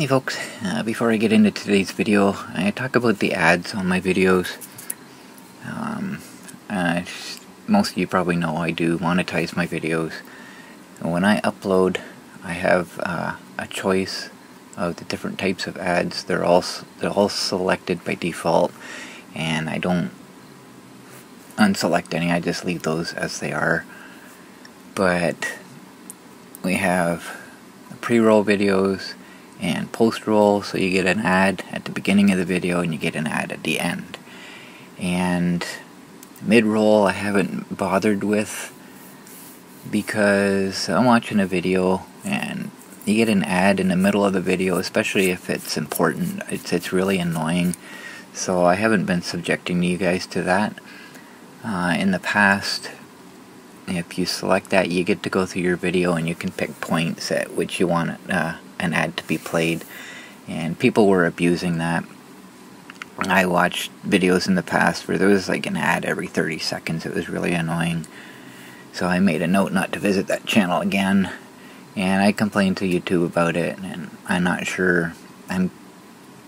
Hey folks, before I get into today's video, I talk about the ads on my videos. Most of you probably know I do monetize my videos. When I upload, I have a choice of the different types of ads. They're all selected by default, and I don't unselect any. I just leave those as they are. But we have pre-roll videos and post-roll, so you get an ad at the beginning of the video and you get an ad at the end. And mid-roll I haven't bothered with because I'm watching a video and you get an ad in the middle of the video, especially if it's important. It's really annoying, so I haven't been subjecting you guys to that. In the past, if you select that, you get to go through your video and you can pick points at which you want an ad to be played, and people were abusing that. I watched videos in the past where there was like an ad every 30 seconds. It was really annoying, so I made a note not to visit that channel again, and I complained to YouTube about it, and I'm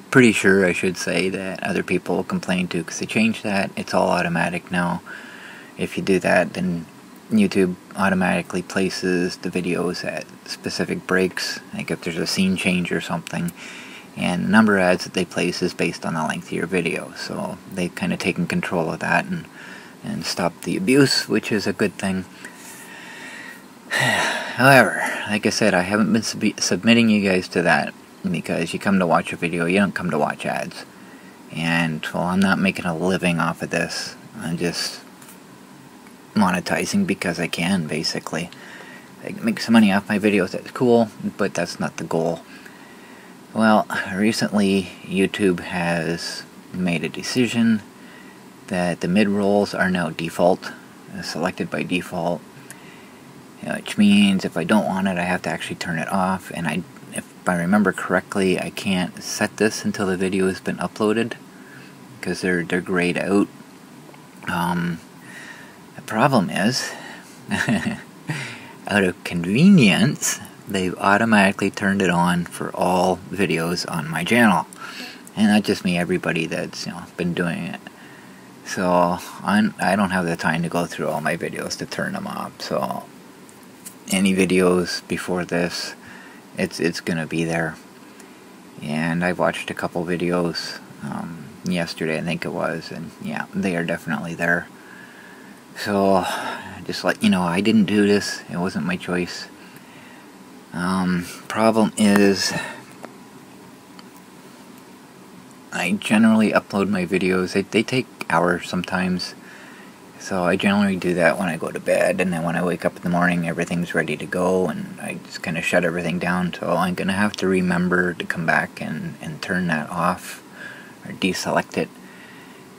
pretty sure I should say that other people complained too, because they changed that. It's all automatic now. If you do that, then YouTube automatically places the videos at specific breaks, like if there's a scene change or something, and the number of ads that they place is based on the length of your video. So they've kind of taken control of that and stopped the abuse, which is a good thing. However, like I said, I haven't been submitting you guys to that, because you come to watch a video, you don't come to watch ads. And well, I'm not making a living off of this. I'm just monetizing because I can, basically. I make some money off my videos, that's cool, but that's not the goal. Well, recently YouTube has made a decision that the mid-rolls are now default, selected by default, which means if I don't want it, I have to actually turn it off, and if I remember correctly, I can't set this until the video has been uploaded, because they're grayed out. The problem is, out of convenience, they've automatically turned it on for all videos on my channel. And not just me, everybody that's been doing it. So I don't have the time to go through all my videos to turn them off. So any videos before this, it's gonna be there. And I watched a couple videos yesterday, I think it was, and yeah, they are definitely there. So, just let you know, I didn't do this. It wasn't my choice. Problem is, I generally upload my videos. They take hours sometimes. So I generally do that when I go to bed, and then when I wake up in the morning, everything's ready to go, and I just kind of shut everything down. So I'm going to have to remember to come back and turn that off, or deselect it.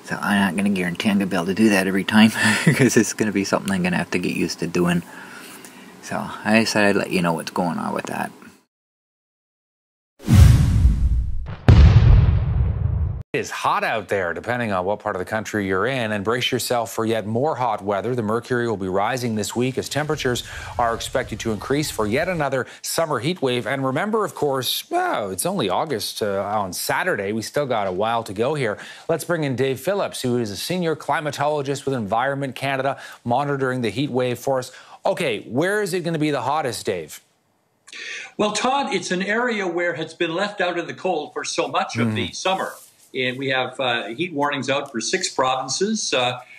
So I'm not going to guarantee I'm going to be able to do that every time, because it's going to be something I'm going to have to get used to doing. So I decided I'd let you know what's going on with that. It is hot out there, depending on what part of the country you're in, and brace yourself for yet more hot weather. The mercury will be rising this week as temperatures are expected to increase for yet another summer heat wave. And remember, of course, well, it's only August on Saturday. We still got a while to go here. Let's bring in Dave Phillips, who is a senior climatologist with Environment Canada, monitoring the heat wave for us. Okay, where is it going to be the hottest, Dave? Well, Todd, it's an area where it's been left out in the cold for so much of the summer. And we have heat warnings out for 6 provinces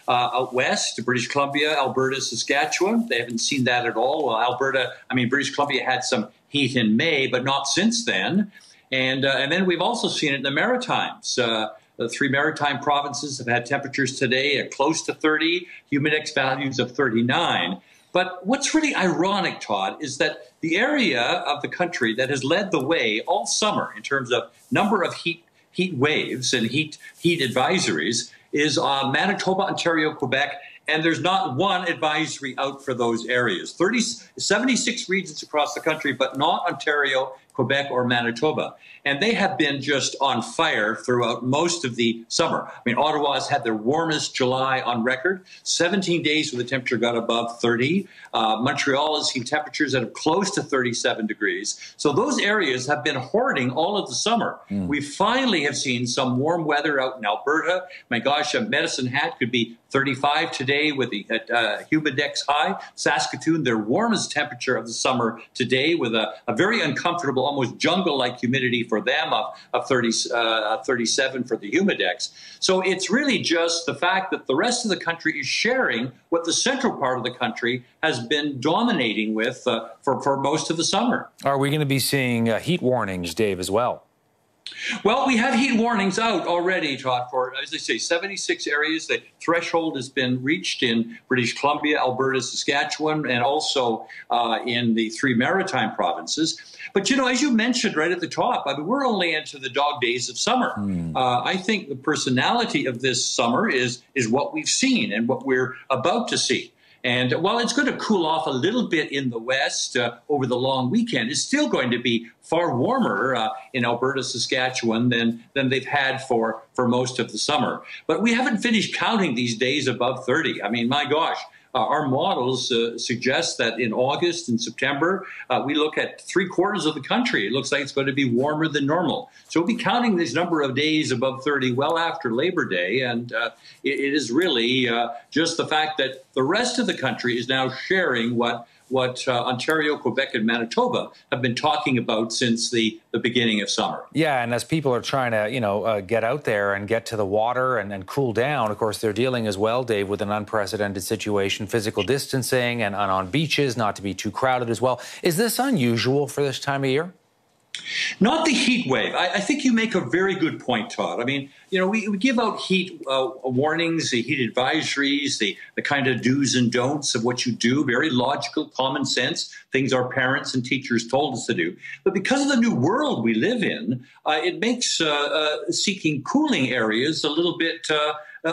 out west, British Columbia, Alberta, Saskatchewan. They haven't seen that at all. Well, British Columbia had some heat in May, but not since then. And then we've also seen it in the Maritimes. The 3 maritime provinces have had temperatures today at close to 30, humidex values of 39. But what's really ironic, Todd, is that the area of the country that has led the way all summer in terms of number of heat waves and heat advisories is Manitoba, Ontario, Quebec, and there's not one advisory out for those areas. 76 regions across the country, but not Ontario, Quebec or Manitoba. And they have been just on fire throughout most of the summer. I mean, Ottawa's had their warmest July on record, 17 days where the temperature got above 30. Montreal has seen temperatures that are close to 37 degrees. So those areas have been hoarding all of the summer. We finally have seen some warm weather out in Alberta. My gosh, a Medicine Hat could be 35 today with the humidex high. Saskatoon, their warmest temperature of the summer today with a very uncomfortable, almost jungle-like humidity for them of 37 for the humidex. So it's really just the fact that the rest of the country is sharing what the central part of the country has been dominating with for most of the summer. Are we going to be seeing heat warnings, Dave, as well? Well, we have heat warnings out already, Todd, for, as I say, 76 areas. The threshold has been reached in British Columbia, Alberta, Saskatchewan, and also in the 3 maritime provinces. But, you know, as you mentioned right at the top, I mean, we're only into the dog days of summer. I think the personality of this summer is what we've seen and what we're about to see. And while it's going to cool off a little bit in the west over the long weekend, it's still going to be far warmer in Alberta, Saskatchewan than they've had for most of the summer. But we haven't finished counting these days above 30. I mean, my gosh. Our models suggest that in August and September, we look at 3/4 of the country. It looks like it's going to be warmer than normal. So we'll be counting this number of days above 30 well after Labor Day. And it is really just the fact that the rest of the country is now sharing what Ontario, Quebec, and Manitoba have been talking about since the beginning of summer. Yeah, and as people are trying to, get out there and get to the water and cool down, of course, they're dealing as well, Dave, with an unprecedented situation, physical distancing and on beaches, not to be too crowded as well. Is this unusual for this time of year? Not the heat wave. I think you make a very good point, Todd. I mean, you know, we give out heat warnings, the heat advisories, the kind of do's and don'ts of what you do, very logical, common sense, things our parents and teachers told us to do. But because of the new world we live in, it makes seeking cooling areas a little bit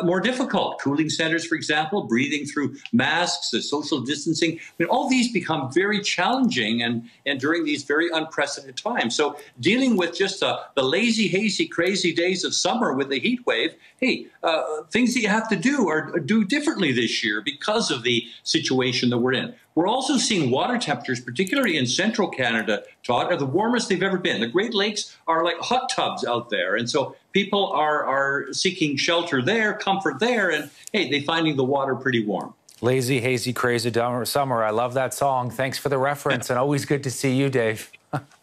more difficult. Cooling centers, for example, breathing through masks, the social distancing. I mean, all these become very challenging and during these very unprecedented times. So dealing with just the lazy, hazy, crazy days of summer with the heat wave, hey, things that you have to do differently this year because of the situation that we're in. We're also seeing water temperatures, particularly in central Canada, Todd, are the warmest they've ever been. The Great Lakes are like hot tubs out there. And so people are seeking shelter there, comfort there, and, hey, they're finding the water pretty warm. Lazy, hazy, crazy summer. I love that song. Thanks for the reference, and always good to see you, Dave.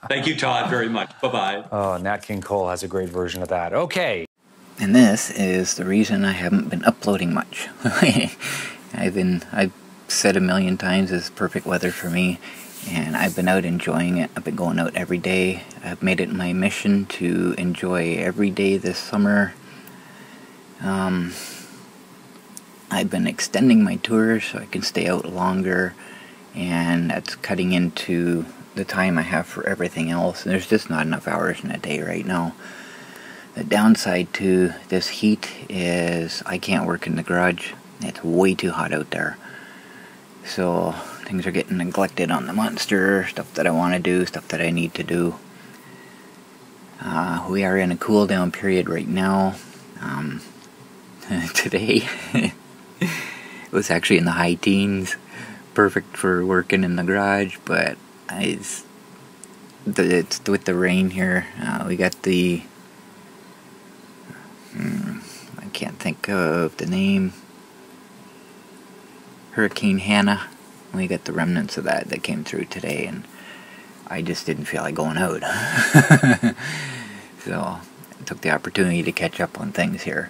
Thank you, Todd, very much. Bye-bye. Oh, Nat King Cole has a great version of that. Okay. And this is the reason I haven't been uploading much. I've said a million times it's perfect weather for me, and I've been out enjoying it. I've been going out every day. I've made it my mission to enjoy every day this summer. I've been extending my tours so I can stay out longer, and that's cutting into the time I have for everything else. There's just not enough hours in a day right now. The downside to this heat is I can't work in the garage. It's way too hot out there. So things are getting neglected on the Monster, stuff that I want to do, stuff that I need to do. We are in a cool down period right now. Today it was actually in the high teens, perfect for working in the garage, but it's with the rain here. We got the I can't think of the name. Hurricane Hannah. We got the remnants of that came through today, and I just didn't feel like going out. So I took the opportunity to catch up on things here.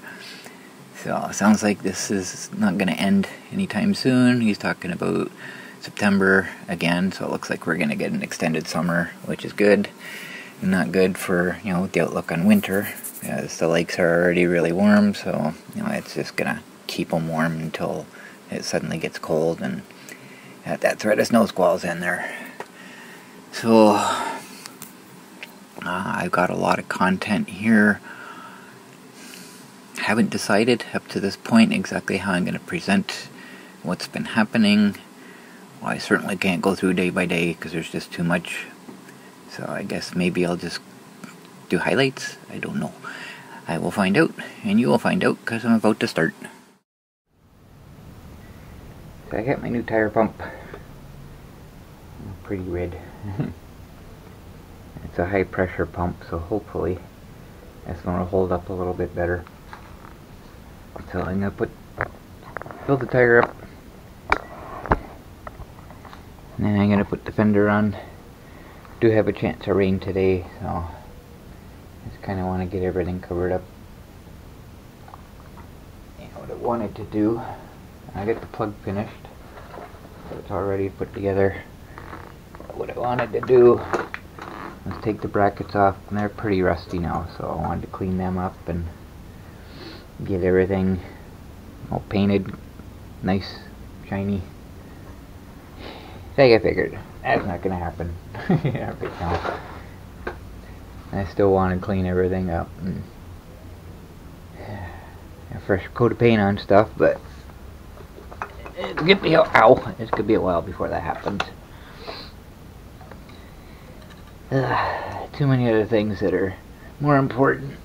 So it sounds like this is not going to end anytime soon. He's talking about September again, so it looks like we're going to get an extended summer, which is good. Not good for, the outlook on winter, because the lakes are already really warm, so, it's just going to keep them warm until it suddenly gets cold, and that threat of snow squalls in there. So I've got a lot of content here. Haven't decided up to this point exactly how I'm going to present what's been happening. Well, I certainly can't go through day by day because there's just too much So I guess maybe I'll just do highlights. I don't know. I will find out, and you will find out, because I'm about to start. So I got my new tire pump. Pretty red. It's a high pressure pump, so hopefully this one will hold up a little bit better. So I'm gonna fill the tire up, and then I'm gonna put the fender on. Do have a chance of rain today, so just kind of want to get everything covered up. And what I wanted to do, I got the plug finished, so it's already put together. But what I wanted to do was take the brackets off, and they're pretty rusty now, so I wanted to clean them up and get everything all painted, nice, shiny. Like I figured, that's not gonna happen right now. I still want to clean everything up and a fresh coat of paint on stuff, but it's gonna be it's gonna be a while before that happens. Too many other things that are more important.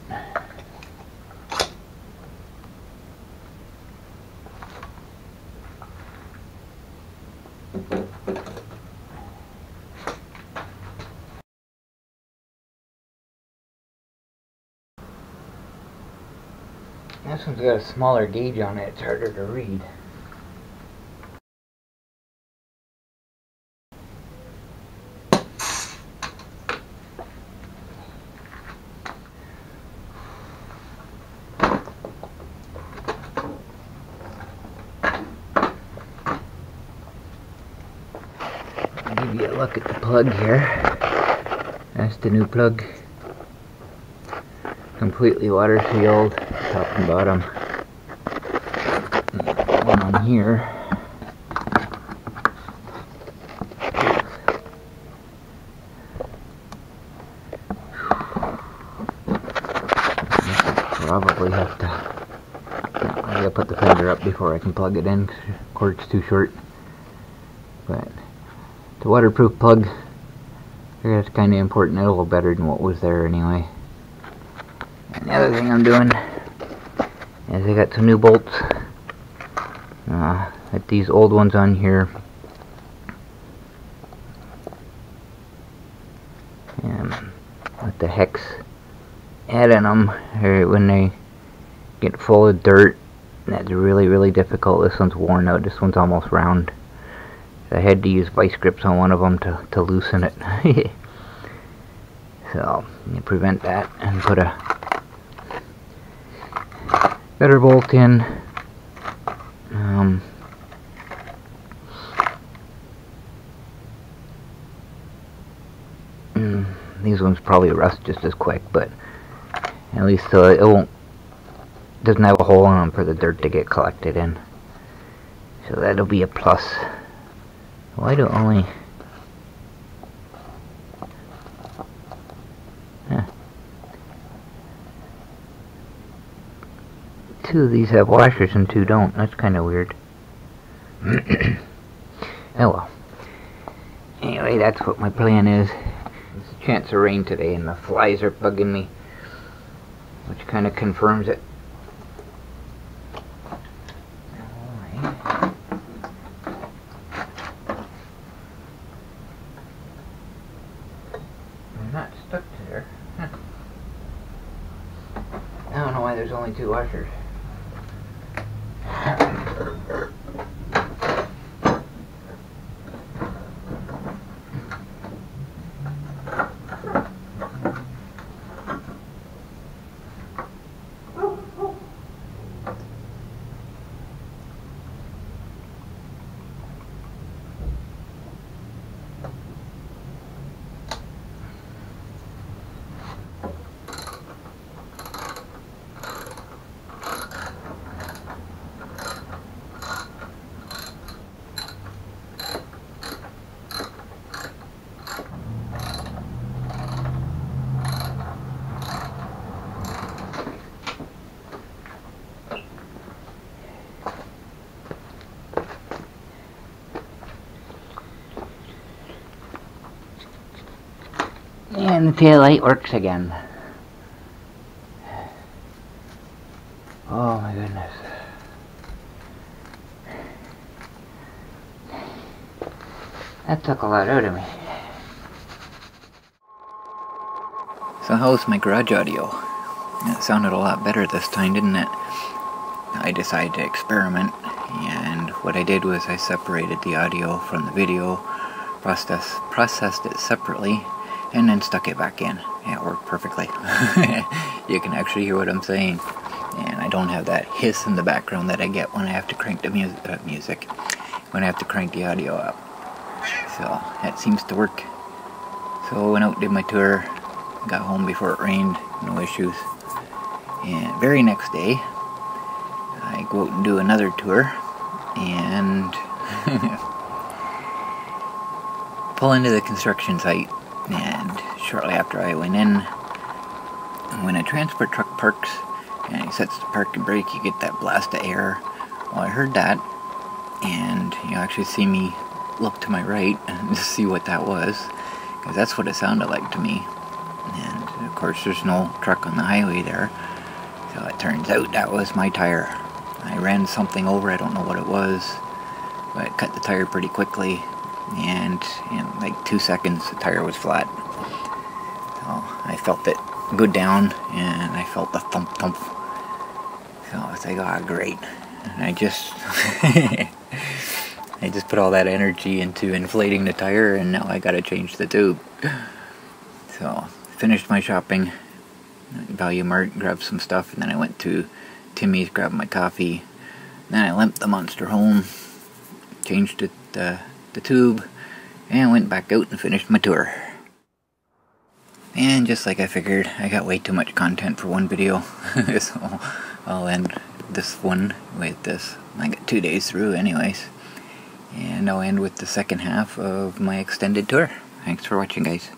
This one's got a smaller gauge on it, it's harder to read. I'll give you a look at the plug here. That's the new plug. Completely water sealed, top and bottom. One on here. Probably have to. I gotta put the fender up before I can plug it in, 'cause the cord's too short. But the waterproof plug, I think that's kind of important. It'll look better than what was there anyway. And the other thing I'm doing is I got some new bolts. Got these old ones on here. And with the hex head in them, when they get full of dirt, that's really, really difficult. This one's worn out. This one's almost round. I had to use vice grips on one of them to loosen it. So, you prevent that and put a better bolt in. These ones probably rust just as quick, but at least it doesn't have a hole in them for the dirt to get collected in. So that'll be a plus. Why do only... Two of these have washers and two don't. That's kind of weird. Oh well. Anyway, that's what my plan is. There's a chance of rain today and the flies are bugging me, which kind of confirms it. They're not stuck to there. I don't know why there's only two washers. And the tail light works again. Oh my goodness. That took a lot out of me. So how's my garage audio? It sounded a lot better this time, didn't it? I decided to experiment, and what I did was I separated the audio from the video, processed it separately, and then stuck it back in. Yeah, it worked perfectly. You can actually hear what I'm saying, and I don't have that hiss in the background that I get when I have to crank the music, when I have to crank the audio up. So that seems to work. So I went out, did my tour, got home before it rained, no issues. And very next day, I go out and do another tour, and pull into the construction site. And shortly after I went in, when a transport truck parks and he sets the parking brake, you get that blast of air. Well, I heard that, and you actually see me look to my right and see what that was, because that's what it sounded like to me. And of course there's no truck on the highway there, so it turns out that was my tire. I ran something over, I don't know what it was, but it cut the tire pretty quickly, and in like 2 seconds the tire was flat. So I felt it go down, and I felt the thump thump. So I was like, oh great. And I just I just put all that energy into inflating the tire, and now I gotta change the tube. So, finished my shopping, Value Mart, grabbed some stuff, and then I went to Timmy's, grabbed my coffee. Then I limped the monster home, changed the tube, and went back out and finished my tour. And just like I figured, I got way too much content for one video, so I'll end this one with this. I got 2 days through anyways. And I'll end with the second half of my extended tour. Thanks for watching, guys.